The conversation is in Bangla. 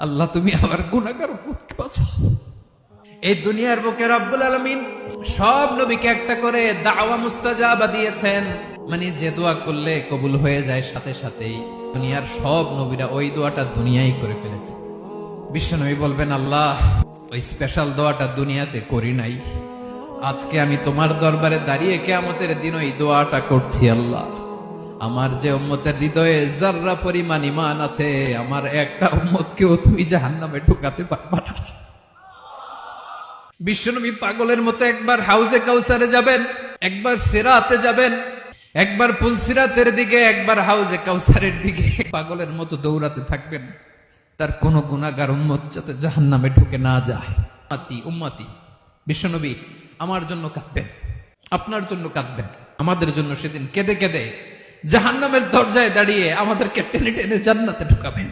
আল্লাহ তুমি আমার গুনাহগার উম্মতকে বাঁচাও। এই দুনিয়ার বুকে রব্বুল আলামিন সব নবীকে একটা করে দাওয়া মুস্তাজাবা দিয়েছেন, মানে যে দোয়া করলে কবুল হয়ে যায় সাথে সাথেই। দুনিয়ার সব নবীরা ওই দোয়াটা দুনিয়ায় করে ফেলেছে। বিশ্বনবী বলবেন, আল্লাহ ওই স্পেশাল দোয়াটা দুনিয়াতে করি নাই, আজকে আমি তোমার দরবারে দাঁড়িয়ে কিয়ামতের দিন ওই দোয়াটা করছি। আল্লাহ আমার যে উম্মতের হৃদয়ে যাররা পরিমাণ ঈমান আছে, আমার একটা উম্মতকেও তুমি জাহান্নামে ঢুকাতে পারবা না। বিশ্বনবী পাগলের মতো একবার হাউজে কাউসারে যাবেন, একবার সিরাতে যাবেন, একবার পুলসিরাতের দিকে, একবার হাউজে কাউসারের দিকে পাগলের মতো দৌড়াতে থাকবেন, তার কোন গুনাহগার উম্মত যাতে জাহান্নামে ঢুকে না যায়। উম্মতি বিশ্বনবী আমার জন্য কাঁদবেন, আপনার জন্য কাঁদবেন, আমাদের জন্য সেদিন কেঁদে কেঁদে জাহান্নামের দরজায় দাঁড়িয়ে আমাদেরকে টেনে টেনে জান্নাতে ঢুকাবেন।